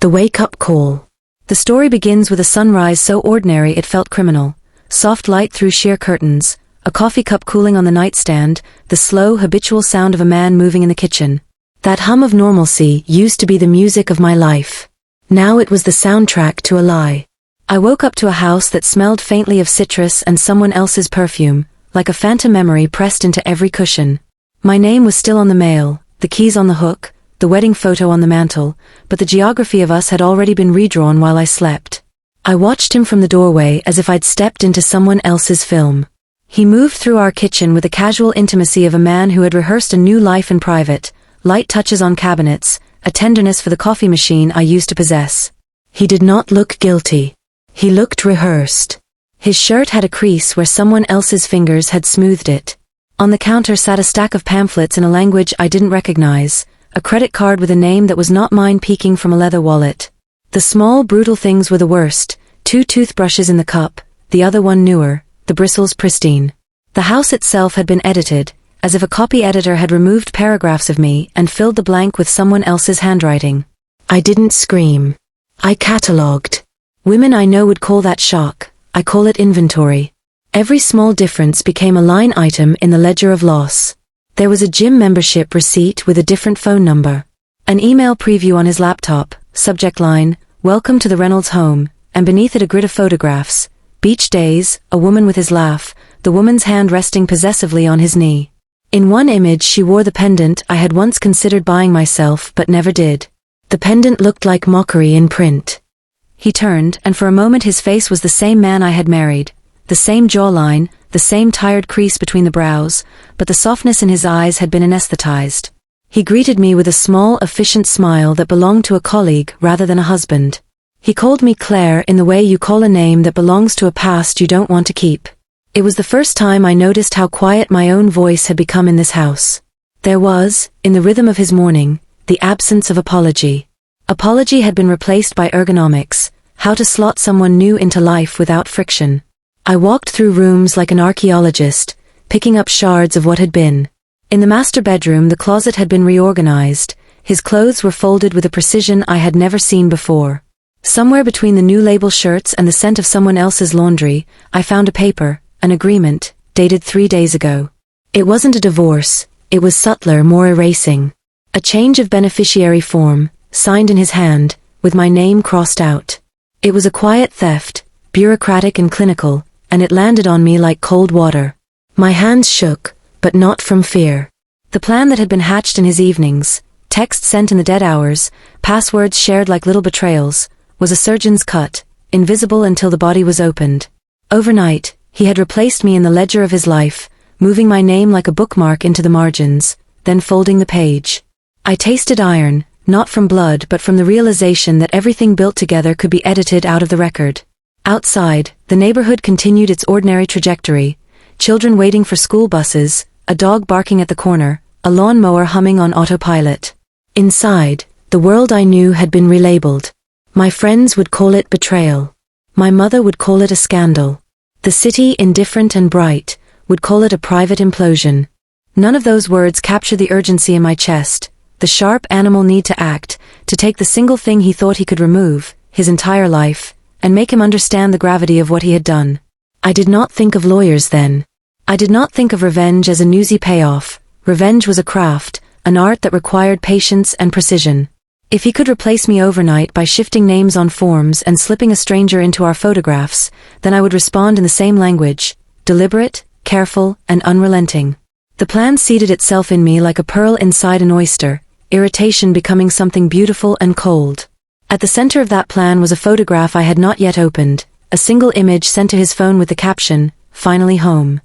The wake-up call. The story begins with a sunrise so ordinary it felt criminal. Soft light through sheer curtains, a coffee cup cooling on the nightstand, the slow, habitual sound of a man moving in the kitchen. That hum of normalcy used to be the music of my life. Now it was the soundtrack to a lie. I woke up to a house that smelled faintly of citrus and someone else's perfume, like a phantom memory pressed into every cushion. My name was still on the mail, the keys on the hook, the wedding photo on the mantel, but the geography of us had already been redrawn while I slept. I watched him from the doorway as if I'd stepped into someone else's film. He moved through our kitchen with the casual intimacy of a man who had rehearsed a new life in private, light touches on cabinets, a tenderness for the coffee machine I used to possess. He did not look guilty. He looked rehearsed. His shirt had a crease where someone else's fingers had smoothed it. On the counter sat a stack of pamphlets in a language I didn't recognize, a credit card with a name that was not mine peeking from a leather wallet. The small, brutal things were the worst: 2 toothbrushes in the cup, the other one newer, the bristles pristine. The house itself had been edited, as if a copy editor had removed paragraphs of me and filled the blank with someone else's handwriting. I didn't scream. I catalogued. Women I know would call that shock. I call it inventory. Every small difference became a line item in the ledger of loss. There was a gym membership receipt with a different phone number. An email preview on his laptop, subject line, "Welcome to the Reynolds home," and beneath it a grid of photographs. Beach days, a woman with his laugh, the woman's hand resting possessively on his knee. In one image she wore the pendant I had once considered buying myself but never did. The pendant looked like mockery in print. He turned, and for a moment his face was the same man I had married, the same jawline, the same tired crease between the brows, but the softness in his eyes had been anesthetized. He greeted me with a small, efficient smile that belonged to a colleague rather than a husband. He called me Claire in the way you call a name that belongs to a past you don't want to keep. It was the first time I noticed how quiet my own voice had become in this house. There was, in the rhythm of his mourning, the absence of apology. Apology had been replaced by ergonomics, how to slot someone new into life without friction. I walked through rooms like an archaeologist, picking up shards of what had been. In the master bedroom the closet had been reorganized, his clothes were folded with a precision I had never seen before. Somewhere between the new label shirts and the scent of someone else's laundry, I found a paper, an agreement, dated 3 days ago. It wasn't a divorce, it was subtler, more erasing. A change of beneficiary form, signed in his hand, with my name crossed out. It was a quiet theft, bureaucratic and clinical, and it landed on me like cold water. My hands shook, but not from fear. The plan that had been hatched in his evenings, texts sent in the dead hours, passwords shared like little betrayals, was a surgeon's cut, invisible until the body was opened. Overnight, he had replaced me in the ledger of his life, moving my name like a bookmark into the margins, then folding the page. I tasted iron, not from blood but from the realization that everything built together could be edited out of the record. Outside, the neighborhood continued its ordinary trajectory, children waiting for school buses, a dog barking at the corner, a lawnmower humming on autopilot. Inside, the world I knew had been relabeled. My friends would call it betrayal. My mother would call it a scandal. The city, indifferent and bright, would call it a private implosion. None of those words captured the urgency in my chest, the sharp animal need to act, to take the single thing he thought he could remove, his entire life, and make him understand the gravity of what he had done. I did not think of lawyers then. I did not think of revenge as a newsy payoff. Revenge was a craft, an art that required patience and precision. If he could replace me overnight by shifting names on forms and slipping a stranger into our photographs, then I would respond in the same language, deliberate, careful, and unrelenting. The plan seeded itself in me like a pearl inside an oyster, irritation becoming something beautiful and cold. At the center of that plan was a photograph I had not yet opened, a single image sent to his phone with the caption, "Finally home."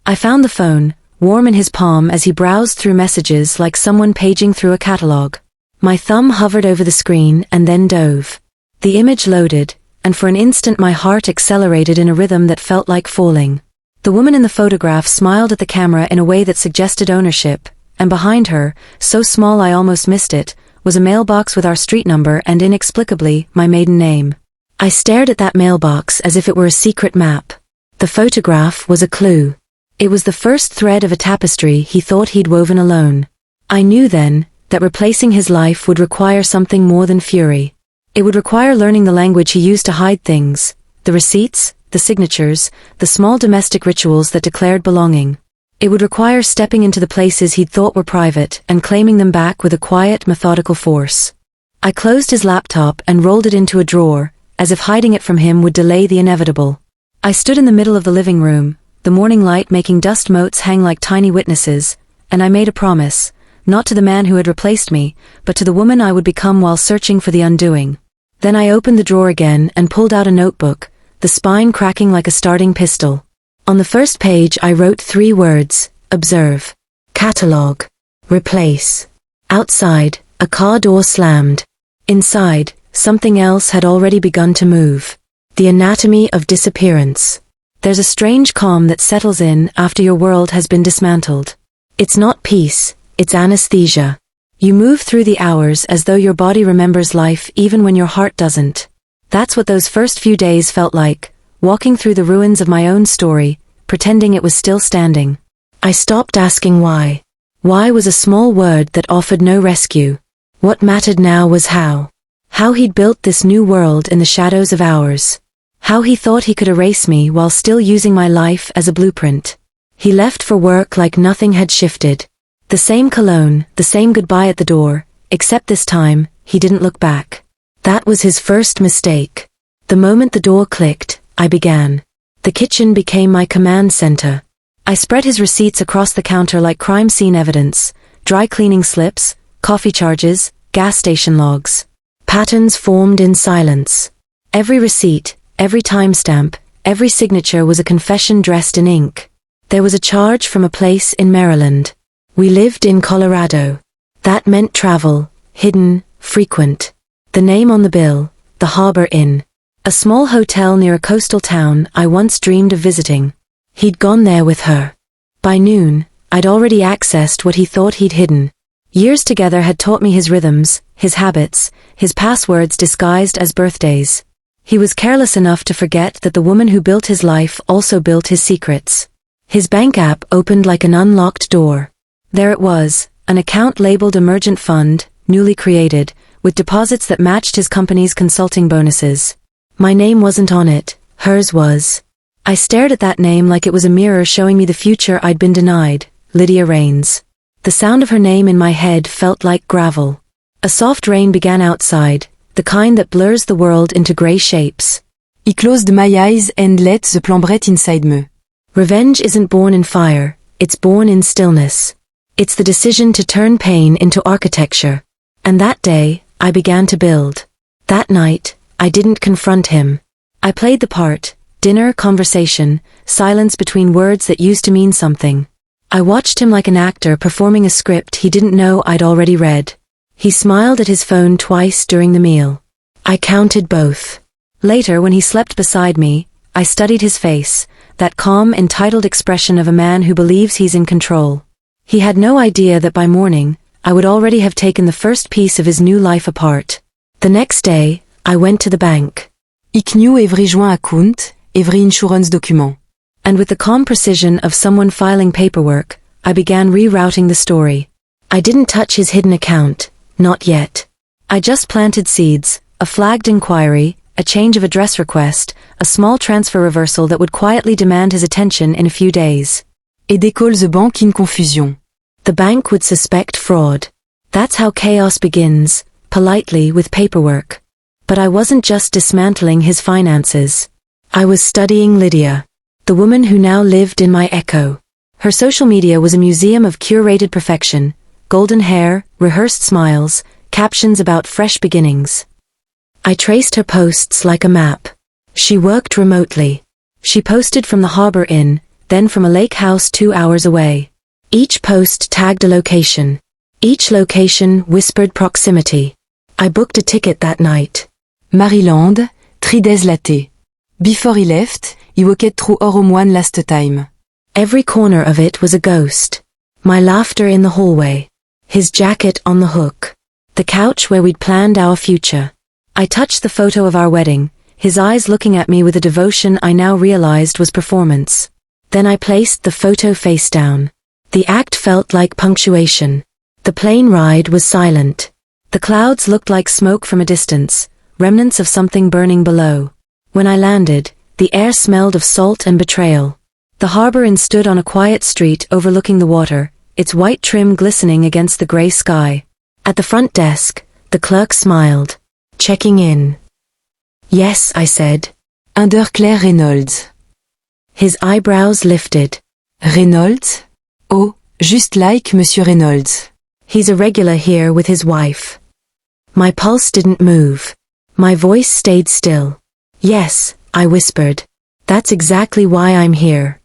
I found the phone, warm in his palm as he browsed through messages like someone paging through a catalog. My thumb hovered over the screen and then dove. The image loaded, and for an instant my heart accelerated in a rhythm that felt like falling. The woman in the photograph smiled at the camera in a way that suggested ownership, and behind her, so small I almost missed it, was a mailbox with our street number and inexplicably, my maiden name. I stared at that mailbox as if it were a secret map. The photograph was a clue. It was the first thread of a tapestry he thought he'd woven alone. I knew then that replacing his life would require something more than fury. It would require learning the language he used to hide things, the receipts, the signatures, the small domestic rituals that declared belonging. It would require stepping into the places he'd thought were private and claiming them back with a quiet, methodical force. I closed his laptop and rolled it into a drawer, as if hiding it from him would delay the inevitable. I stood in the middle of the living room, the morning light making dust motes hang like tiny witnesses, and I made a promise, not to the man who had replaced me, but to the woman I would become while searching for the undoing. Then I opened the drawer again and pulled out a notebook, the spine cracking like a starting pistol. On the first page I wrote 3 words: observe, catalogue, replace. Outside, a car door slammed. Inside, something else had already begun to move. The anatomy of disappearance. There's a strange calm that settles in after your world has been dismantled. It's not peace, it's anesthesia. You move through the hours as though your body remembers life even when your heart doesn't. That's what those first few days felt like, walking through the ruins of my own story, pretending it was still standing. I stopped asking why. Why was a small word that offered no rescue. What mattered now was how. How he'd built this new world in the shadows of ours. How he thought he could erase me while still using my life as a blueprint. He left for work like nothing had shifted. The same cologne, the same goodbye at the door, except this time, he didn't look back. That was his first mistake. The moment the door clicked, I began. The kitchen became my command center. I spread his receipts across the counter like crime scene evidence, dry cleaning slips, coffee charges, gas station logs. Patterns formed in silence. Every receipt, every timestamp, every signature was a confession dressed in ink. There was a charge from a place in Maryland. We lived in Colorado. That meant travel, hidden, frequent. The name on the bill, the Harbor Inn. A small hotel near a coastal town I once dreamed of visiting. He'd gone there with her. By noon, I'd already accessed what he thought he'd hidden. Years together had taught me his rhythms, his habits, his passwords disguised as birthdays. He was careless enough to forget that the woman who built his life also built his secrets. His bank app opened like an unlocked door. There it was, an account labeled Emergent Fund, newly created, with deposits that matched his company's consulting bonuses. My name wasn't on it, hers was. I stared at that name like it was a mirror showing me the future I'd been denied, Lydia Rains. The sound of her name in my head felt like gravel. A soft rain began outside, the kind that blurs the world into grey shapes. I closed my eyes and let the plambret inside me. Revenge isn't born in fire, it's born in stillness. It's the decision to turn pain into architecture. And that day, I began to build. That night, I didn't confront him. I played the part, dinner, conversation, silence between words that used to mean something. I watched him like an actor performing a script he didn't know I'd already read. He smiled at his phone twice during the meal. I counted both. Later, when he slept beside me, I studied his face, that calm, entitled expression of a man who believes he's in control. He had no idea that by morning, I would already have taken the first piece of his new life apart. The next day, I went to the bank. Ik knew every joint account, every insurance document. And with the calm precision of someone filing paperwork, I began rerouting the story. I didn't touch his hidden account, not yet. I just planted seeds, a flagged inquiry, a change of address request, a small transfer reversal that would quietly demand his attention in a few days. Et décolle the bank in confusion. The bank would suspect fraud. That's how chaos begins, politely with paperwork. But I wasn't just dismantling his finances. I was studying Lydia, the woman who now lived in my echo. Her social media was a museum of curated perfection, golden hair, rehearsed smiles, captions about fresh beginnings. I traced her posts like a map. She worked remotely. She posted from the Harbor Inn, then from a lake house 2 hours away. Each post tagged a location. Each location whispered proximity. I booked a ticket that night. Maryland, 3 days latte. Before he left, he walked through Orem one last time. Every corner of it was a ghost. My laughter in the hallway. His jacket on the hook. The couch where we'd planned our future. I touched the photo of our wedding, his eyes looking at me with a devotion I now realized was performance. Then I placed the photo face down. The act felt like punctuation. The plane ride was silent. The clouds looked like smoke from a distance, remnants of something burning below. When I landed, the air smelled of salt and betrayal. The harbor inn stood on a quiet street overlooking the water, its white trim glistening against the gray sky. At the front desk, the clerk smiled. "Checking in." "Yes," I said. Claire Reynolds. His eyebrows lifted. Reynolds? Oh, just like Monsieur Reynolds. "He's a regular here with his wife." My pulse didn't move. My voice stayed still. "Yes," I whispered. "That's exactly why I'm here."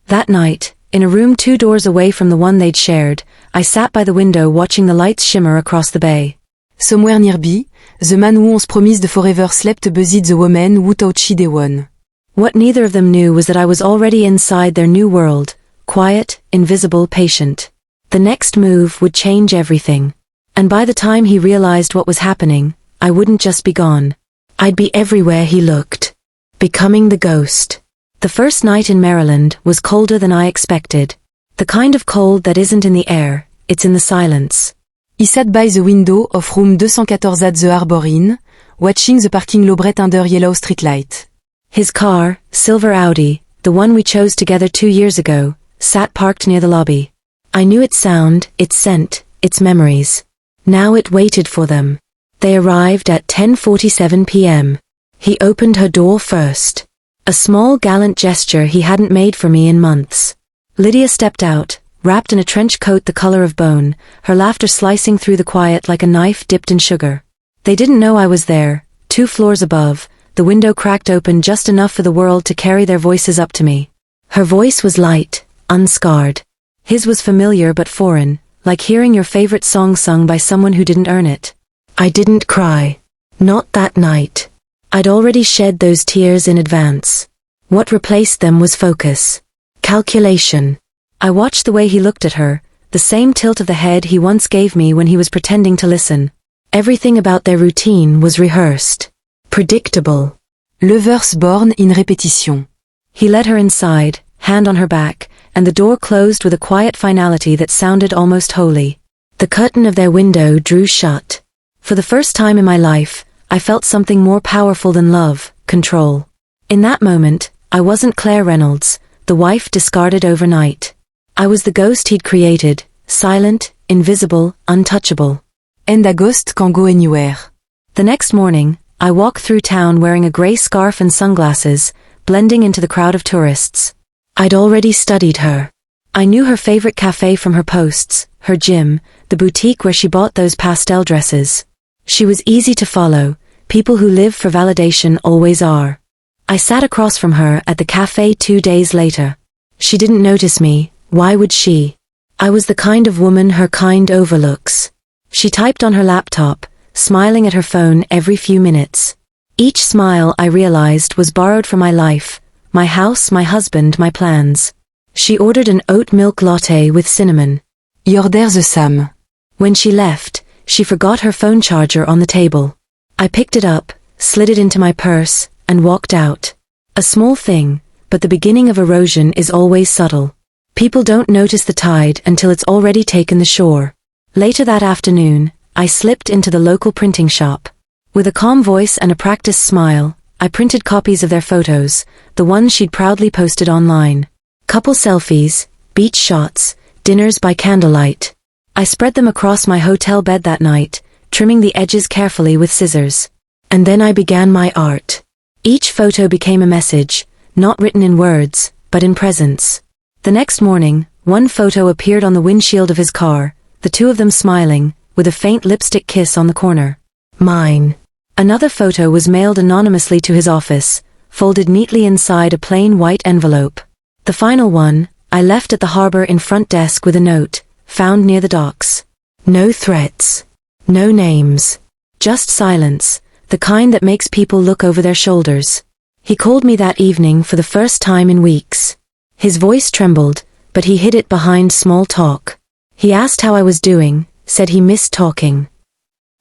That night, in a room 2 doors away from the one they'd shared, I sat by the window watching the lights shimmer across the bay. Somewhere nearby, the man who ons promise de forever slept beside the woman who thought she the one. What neither of them knew was that I was already inside their new world, quiet, invisible, patient. The next move would change everything. And by the time he realized what was happening, I wouldn't just be gone. I'd be everywhere he looked. Becoming the ghost. The first night in Maryland was colder than I expected. The kind of cold that isn't in the air, it's in the silence. He sat by the window of room 214 at the Harbor Inn, watching the parking lot under yellow streetlight. His car, silver Audi, the one we chose together 2 years ago, sat parked near the lobby. I knew its sound, its scent, its memories. Now it waited for them. They arrived at 10:47 p.m. He opened her door first. A small gallant gesture he hadn't made for me in months. Lydia stepped out, wrapped in a trench coat the color of bone, her laughter slicing through the quiet like a knife dipped in sugar. They didn't know I was there, 2 floors above, the window cracked open just enough for the world to carry their voices up to me. Her voice was light, unscarred. His was familiar but foreign, like hearing your favorite song sung by someone who didn't earn it. I didn't cry. Not that night. I'd already shed those tears in advance. What replaced them was focus. Calculation. I watched the way he looked at her, the same tilt of the head he once gave me when he was pretending to listen. Everything about their routine was rehearsed. Predictable. Lovers born in repetition. He led her inside, hand on her back, and the door closed with a quiet finality that sounded almost holy. The curtain of their window drew shut. For the first time in my life, I felt something more powerful than love, control. In that moment, I wasn't Claire Reynolds, the wife discarded overnight. I was the ghost he'd created, silent, invisible, untouchable. And a ghost can go anywhere. The next morning, I walked through town wearing a gray scarf and sunglasses, blending into the crowd of tourists. I'd already studied her. I knew her favorite cafe from her posts, her gym, the boutique where she bought those pastel dresses. She was easy to follow. People who live for validation always are. I sat across from her at the cafe 2 days later. She didn't notice me, why would she? I was the kind of woman her kind overlooks. She typed on her laptop, smiling at her phone every few minutes. Each smile, I realized, was borrowed from my life, my house, my husband, my plans. She ordered an oat milk latte with cinnamon. Yorder the Sam. When she left, she forgot her phone charger on the table. I picked it up, slid it into my purse, and walked out. A small thing, but the beginning of erosion is always subtle. People don't notice the tide until it's already taken the shore. Later that afternoon, I slipped into the local printing shop. With a calm voice and a practiced smile, I printed copies of their photos, the ones she'd proudly posted online. Couple selfies, beach shots, dinners by candlelight. I spread them across my hotel bed that night, trimming the edges carefully with scissors. And then I began my art. Each photo became a message, not written in words, but in presence. The next morning, one photo appeared on the windshield of his car, the 2 of them smiling, with a faint lipstick kiss on the corner. Mine. Another photo was mailed anonymously to his office, folded neatly inside a plain white envelope. The final one, I left at the Harbor Inn front desk with a note, found near the docks. No threats. No names. Just silence, the kind that makes people look over their shoulders. He called me that evening for the first time in weeks. His voice trembled, but he hid it behind small talk. He asked how I was doing, said he missed talking.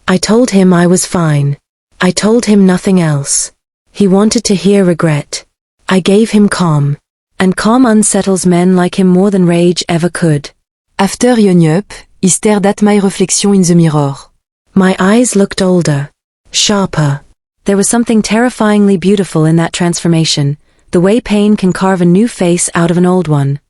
I told him I was fine. I told him nothing else. He wanted to hear regret. I gave him calm. And calm unsettles men like him more than rage ever could. After hung up, he stared at my reflection in the mirror. My eyes looked older, sharper. There was something terrifyingly beautiful in that transformation, the way pain can carve a new face out of an old one.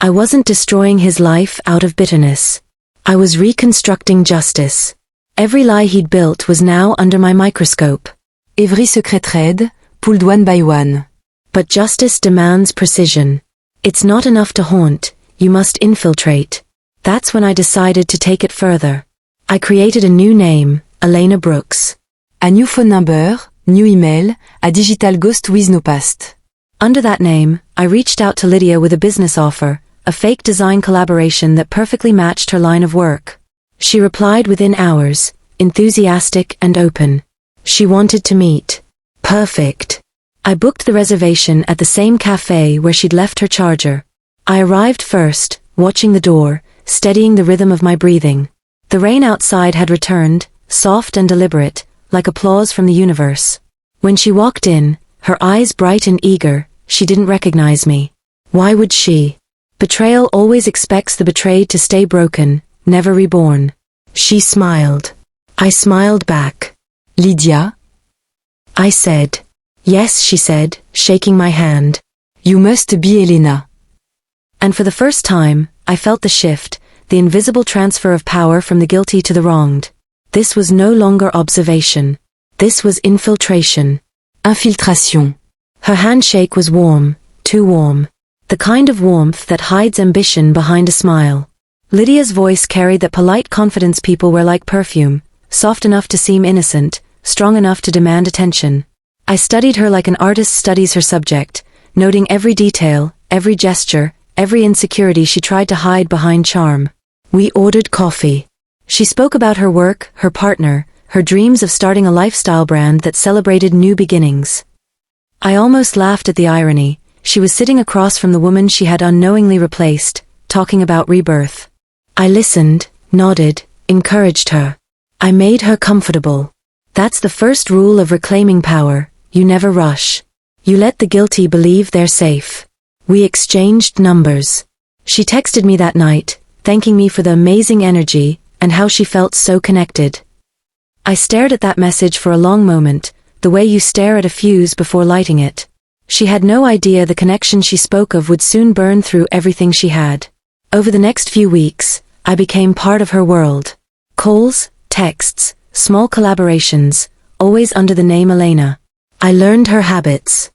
I wasn't destroying his life out of bitterness. I was reconstructing justice. Every lie he'd built was now under my microscope. Every secret thread, pulled one by one. But justice demands precision. It's not enough to haunt, you must infiltrate. That's when I decided to take it further. I created a new name, Elena Brooks. A new phone number, new email, a digital ghost with no past. Under that name, I reached out to Lydia with a business offer, a fake design collaboration that perfectly matched her line of work. She replied within hours, enthusiastic and open. She wanted to meet. Perfect. I booked the reservation at the same cafe where she'd left her charger. I arrived first, watching the door, steadying the rhythm of my breathing. The rain outside had returned, soft and deliberate, like applause from the universe. When she walked in, her eyes bright and eager, she didn't recognize me. Why would she? Betrayal always expects the betrayed to stay broken, never reborn. She smiled. I smiled back. Lydia? I said. Yes, she said, shaking my hand. You must be Elena. And for the first time, I felt the shift, the invisible transfer of power from the guilty to the wronged. This was no longer observation. This was infiltration. Infiltration. Her handshake was warm, too warm. The kind of warmth that hides ambition behind a smile. Lydia's voice carried that polite confidence people wear like perfume, soft enough to seem innocent, strong enough to demand attention. I studied her like an artist studies her subject, noting every detail, every gesture, every insecurity she tried to hide behind charm. We ordered coffee. She spoke about her work, her partner, her dreams of starting a lifestyle brand that celebrated new beginnings. I almost laughed at the irony. She was sitting across from the woman she had unknowingly replaced, talking about rebirth. I listened, nodded, encouraged her. I made her comfortable. That's the first rule of reclaiming power. You never rush. You let the guilty believe they're safe. We exchanged numbers. She texted me that night, thanking me for the amazing energy and how she felt so connected. I stared at that message for a long moment, the way you stare at a fuse before lighting it. She had no idea the connection she spoke of would soon burn through everything she had. Over the next few weeks, I became part of her world. Calls, texts, small collaborations, always under the name Elena. I learned her habits,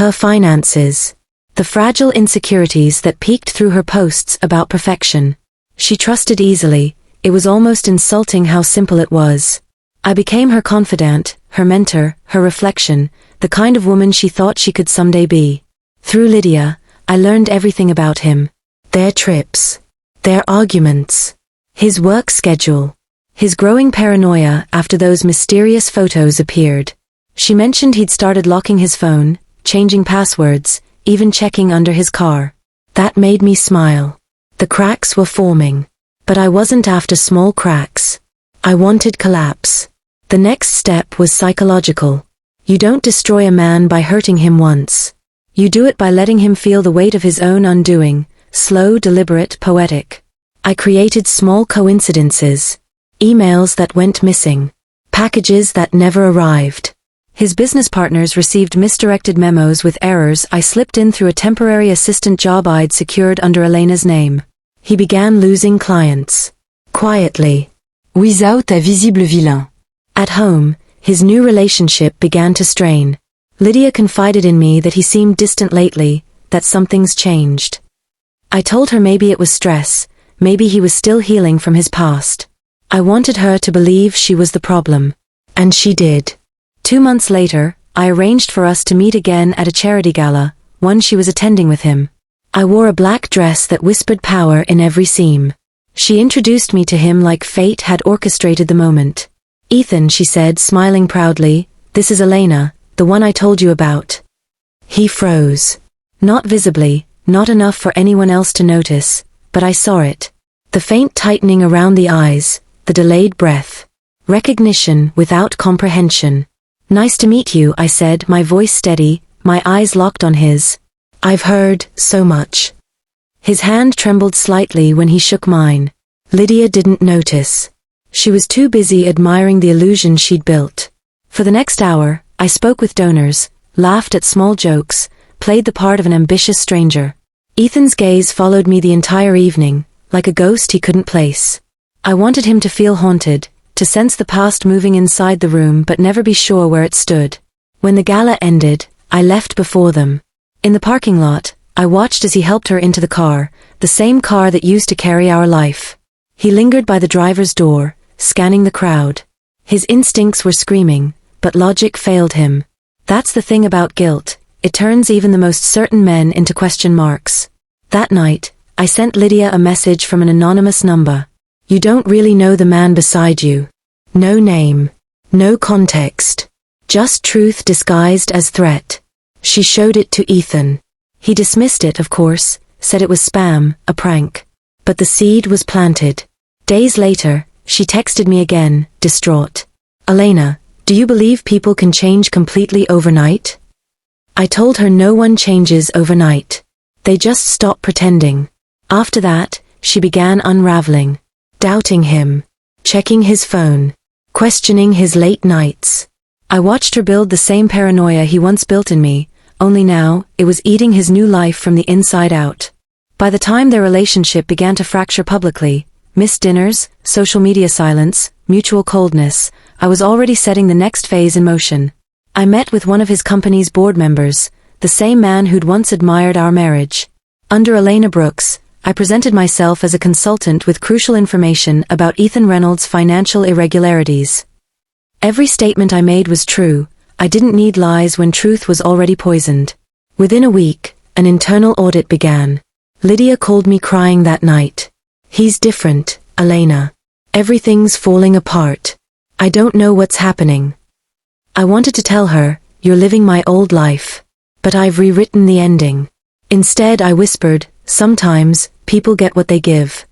her finances, the fragile insecurities that peeked through her posts about perfection. She trusted easily, it was almost insulting how simple it was. I became her confidant, her mentor, her reflection, the kind of woman she thought she could someday be. Through Lydia, I learned everything about him. Their trips, their arguments, his work schedule, his growing paranoia after those mysterious photos appeared. She mentioned he'd started locking his phone, changing passwords, even checking under his car. That made me smile. The cracks were forming. But I wasn't after small cracks. I wanted collapse. The next step was psychological. You don't destroy a man by hurting him once. You do it by letting him feel the weight of his own undoing, slow, deliberate, poetic. I created small coincidences. Emails that went missing. Packages that never arrived. His business partners received misdirected memos with errors I slipped in through a temporary assistant job I'd secured under Elena's name. He began losing clients. Quietly. Without a visible villain. At home, his new relationship began to strain. Lydia confided in me that he seemed distant lately, that something's changed. I told her maybe it was stress, maybe he was still healing from his past. I wanted her to believe she was the problem. And she did. 2 months later, I arranged for us to meet again at a charity gala, one she was attending with him. I wore a black dress that whispered power in every seam. She introduced me to him like fate had orchestrated the moment. Ethan, she said, smiling proudly, this is Elena, the one I told you about. He froze. Not visibly, not enough for anyone else to notice, but I saw it. The faint tightening around the eyes, the delayed breath. Recognition without comprehension. Nice to meet you, I said, my voice steady, my eyes locked on his. I've heard so much. His hand trembled slightly when he shook mine. Lydia didn't notice. She was too busy admiring the illusion she'd built. For the next hour, I spoke with donors, laughed at small jokes, played the part of an ambitious stranger. Ethan's gaze followed me the entire evening, like a ghost he couldn't place. I wanted him to feel haunted, to sense the past moving inside the room but never be sure where it stood. When the gala ended, I left before them. In the parking lot, I watched as he helped her into the car, the same car that used to carry our life. He lingered by the driver's door, scanning the crowd. His instincts were screaming, but logic failed him. That's the thing about guilt, it turns even the most certain men into question marks. That night, I sent Lydia a message from an anonymous number. You don't really know the man beside you. No name. No context. Just truth disguised as threat. She showed it to Ethan. He dismissed it, of course, said it was spam, a prank. But the seed was planted. Days later, she texted me again, distraught. Elena, do you believe people can change completely overnight? I told her no one changes overnight. They just stop pretending. After that, she began unraveling. Doubting him. Checking his phone. Questioning his late nights. I watched her build the same paranoia he once built in me, only now, it was eating his new life from the inside out. By the time their relationship began to fracture publicly, missed dinners, social media silence, mutual coldness, I was already setting the next phase in motion. I met with one of his company's board members, the same man who'd once admired our marriage. Under Elena Brooks, I presented myself as a consultant with crucial information about Ethan Reynolds' financial irregularities. Every statement I made was true. I didn't need lies when truth was already poisoned. Within a week, an internal audit began. Lydia called me crying that night. He's different, Elena. Everything's falling apart. I don't know what's happening. I wanted to tell her, you're living my old life. But I've rewritten the ending. Instead, I whispered, sometimes, people get what they give.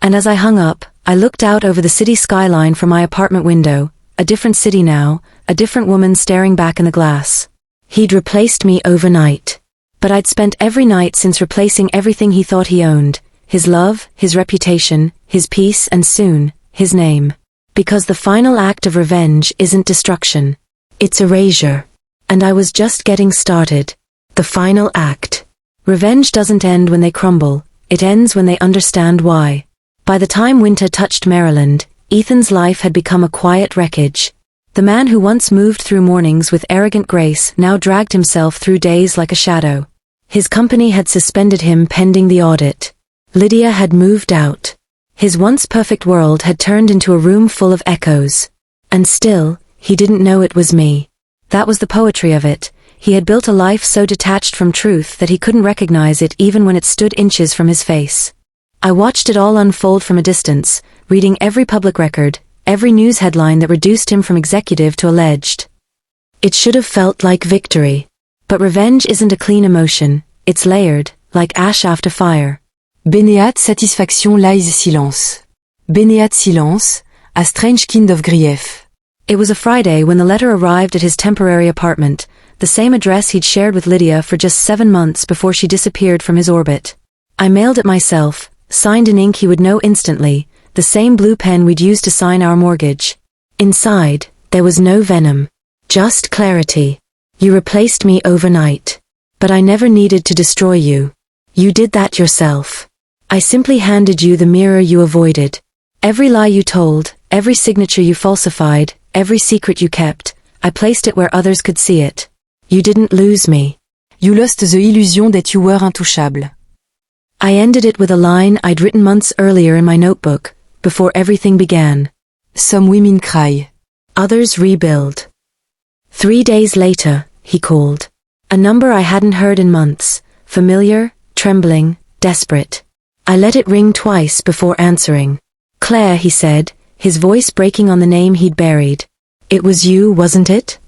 And as I hung up, I looked out over the city skyline from my apartment window, a different city now, a different woman staring back in the glass. He'd replaced me overnight. But I'd spent every night since replacing everything he thought he owned, his love, his reputation, his peace, and soon, his name. Because the final act of revenge isn't destruction. It's erasure. And I was just getting started. The final act. Revenge doesn't end when they crumble, it ends when they understand why. By the time winter touched Maryland, Ethan's life had become a quiet wreckage. The man who once moved through mornings with arrogant grace now dragged himself through days like a shadow. His company had suspended him pending the audit. Lydia had moved out. His once perfect world had turned into a room full of echoes. And still, he didn't know it was me. That was the poetry of it. He had built a life so detached from truth that he couldn't recognize it even when it stood inches from his face. I watched it all unfold from a distance, reading every public record, every news headline that reduced him from executive to alleged. It should have felt like victory. But revenge isn't a clean emotion, it's layered, like ash after fire. Bénéat satisfaction lies silence. Bénéat silence, a strange kind of grief. It was a Friday when the letter arrived at his temporary apartment, the same address he'd shared with Lydia for just 7 months before she disappeared from his orbit. I mailed it myself, signed in ink he would know instantly, the same blue pen we'd used to sign our mortgage. Inside, there was no venom. Just clarity. You replaced me overnight. But I never needed to destroy you. You did that yourself. I simply handed you the mirror you avoided. Every lie you told, every signature you falsified, every secret you kept, I placed it where others could see it. You didn't lose me. You lost the illusion that you were intouchable. I ended it with a line I'd written months earlier in my notebook, before everything began. Some women cry. Others rebuild. 3 days later, he called. A number I hadn't heard in months, familiar, trembling, desperate. I let it ring twice before answering. Claire, he said, his voice breaking on the name he'd buried. It was you, wasn't it?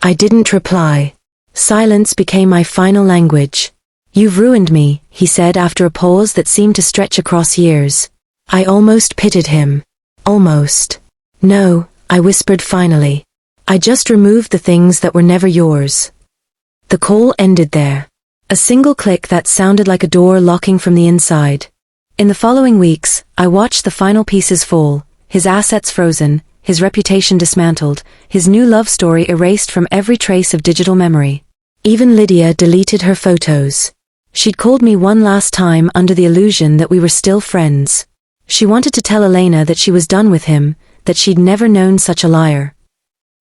I didn't reply. Silence became my final language. You've ruined me, he said after a pause that seemed to stretch across years. I almost pitied him. Almost. No, I whispered finally. I just removed the things that were never yours. The call ended there. A single click that sounded like a door locking from the inside. In the following weeks, I watched the final pieces fall, his assets frozen, his reputation dismantled, his new love story erased from every trace of digital memory. Even Lydia deleted her photos. She'd called me one last time under the illusion that we were still friends. She wanted to tell Elena that she was done with him, that she'd never known such a liar.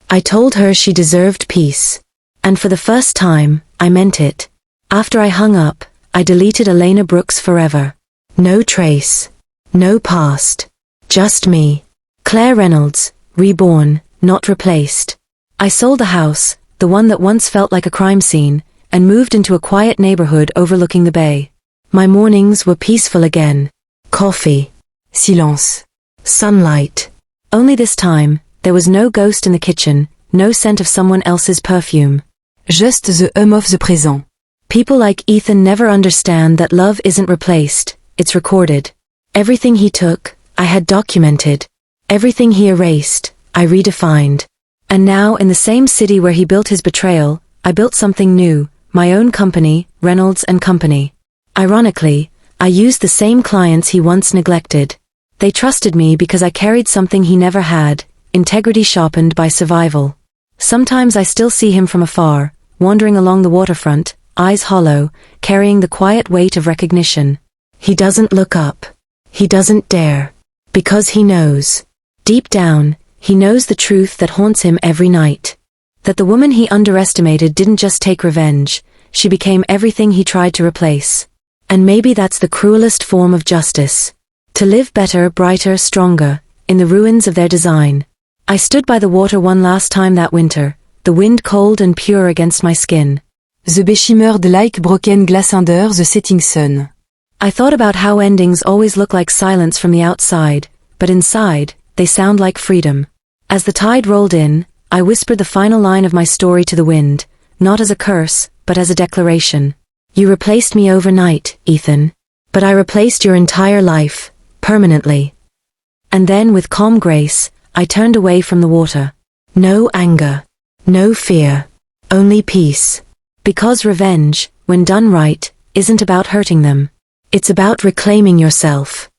I told her she deserved peace. And for the first time, I meant it. After I hung up, I deleted Elena Brooks forever. No trace. No past. Just me. Claire Reynolds, reborn, not replaced. I sold the house, the one that once felt like a crime scene, and moved into a quiet neighborhood overlooking the bay. My mornings were peaceful again. Coffee. Silence. Sunlight. Only this time, there was no ghost in the kitchen, no scent of someone else's perfume. Just the hum of the présent. People like Ethan never understand that love isn't replaced, it's recorded. Everything he took, I had documented. Everything he erased, I redefined. And now in the same city where he built his betrayal, I built something new, my own company, Reynolds and Company. Ironically, I used the same clients he once neglected. They trusted me because I carried something he never had, integrity sharpened by survival. Sometimes I still see him from afar, wandering along the waterfront, eyes hollow, carrying the quiet weight of recognition. He doesn't look up. He doesn't dare. Because he knows. Deep down, he knows the truth that haunts him every night. That the woman he underestimated didn't just take revenge, she became everything he tried to replace. And maybe that's the cruelest form of justice. To live better, brighter, stronger, in the ruins of their design. I stood by the water one last time that winter, the wind cold and pure against my skin. The bay shimmered like broken glass under the setting sun. I thought about how endings always look like silence from the outside, but inside, they sound like freedom. As the tide rolled in, I whispered the final line of my story to the wind, not as a curse, but as a declaration. You replaced me overnight, Ethan. But I replaced your entire life, permanently. And then with calm grace, I turned away from the water. No anger. No fear. Only peace. Because revenge, when done right, isn't about hurting them. It's about reclaiming yourself.